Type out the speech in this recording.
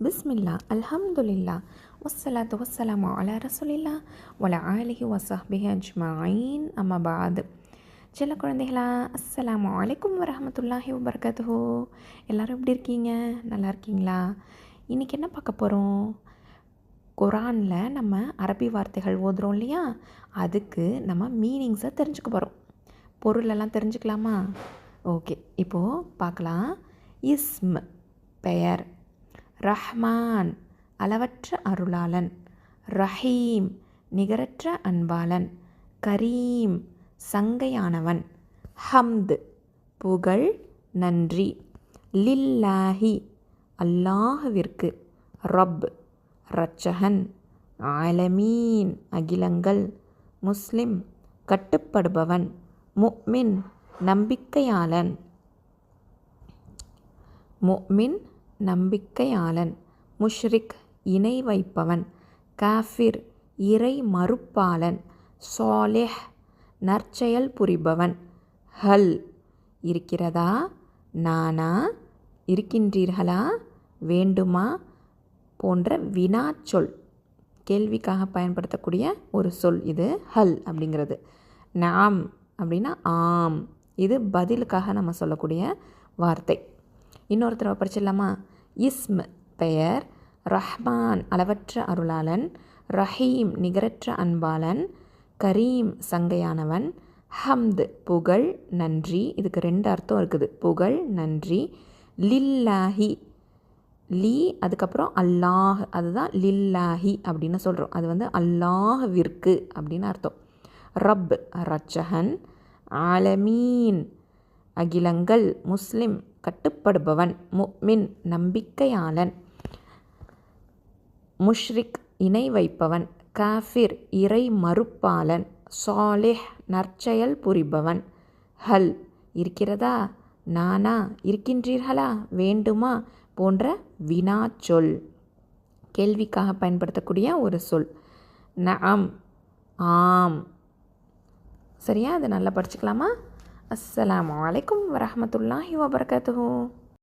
பிஸ்மில்லா அல்ஹம்துலில்லா வஸ்ஸலாத்து வஸ்ஸலாமு அலா ரசூலில்லா வல ஆலிஹி வஸஹ்பிஹி அஜ்மஈன் அம்மா பாத். சில குழந்தைகளா, அஸ்ஸலாமு அலைக்கும் வரஹ்மத்துல்லாஹி வபரகாத்துஹு. எல்லோரும் எப்படி இருக்கீங்க? நல்லா இருக்கீங்களா? இன்றைக்கி என்ன பார்க்க போகிறோம்? குரானில் நம்ம அரபி வார்த்தைகள் ஓதுறோம் இல்லையா, அதுக்கு நம்ம மீனிங்ஸை தெரிஞ்சுக்க போகிறோம். பொருளெல்லாம் தெரிஞ்சுக்கலாமா? ஓகே, இப்போது பார்க்கலாம். இஸ்ம் பெயர், ரஹ்மான் அளவற்ற அருளாளன், ரஹீம் நிகரற்ற அன்பாளன், கரீம் சங்கையானவன், ஹம்த் புகழ் நன்றி, லில்லாஹி அல்லாஹ்விற்கு, ரப் இரட்சகன், ஆலமீன் அகிலங்கள், முஸ்லிம் கட்டுப்படுபவன், முஃமின் நம்பிக்கையாளன், முஃமின் நம்பிக்கையாளன், முஷ்ரிக் இணை வைப்பவன், காஃபிர் இறை மறுப்பாளன், சாலிஹ் நற்செயல் புரிபவன், ஹல் இருக்கிறதா, நானா, இருக்கின்றீர்களா, வேண்டுமா போன்ற வினாச்சொல், கேள்விக்காக பயன்படுத்தக்கூடிய ஒரு சொல் இது ஹல் அப்படிங்கிறது. நாம் அப்படின்னா ஆம், இது பதிலுக்காக நம்ம சொல்லக்கூடிய வார்த்தை. இன்னொரு தடவை படிச்சிடலாமா? இஸ்ம் பெயர், ரஹ்மான் அளவற்ற அருளாளன், ரஹீம் நிகரற்ற அன்பாளன், கரீம் சங்கையானவன், ஹம்த் புகழ் நன்றி. இதுக்கு 2 அர்த்தம் இருக்குது, புகழ் நன்றி. லில்லாஹி லீ அதுக்கப்புறம் அல்லாஹ், அதுதான் லில்லாஹி அப்படின்னு சொல்கிறோம். அது அல்லாஹ்விற்கு அப்படின்னு அர்த்தம். ரப் இரட்சகன், ஆலமீன் அகிலங்கள், முஸ்லிம் கட்டுப்படுபவன், முஃமின் நம்பிக்கையாளன், முஷ்ரிக் இணை வைப்பவன், காஃபிர் இறை மறுப்பாளன், சாலிஹ் நற்செயல் புரிபவன், ஹல் இருக்கிறதா, நானா, இருக்கின்றீர்களா, வேண்டுமா போன்ற வினாச்சொல், கேள்விக்காக பயன்படுத்தக்கூடிய ஒரு சொல். நஅம் ஆம். சரியா? அதை நல்லா படிச்சுக்கலாமா? அஸ்ஸலாமு அலைக்கும் வரஹ்மத்துல்லாஹி வபரகாத்துஹு.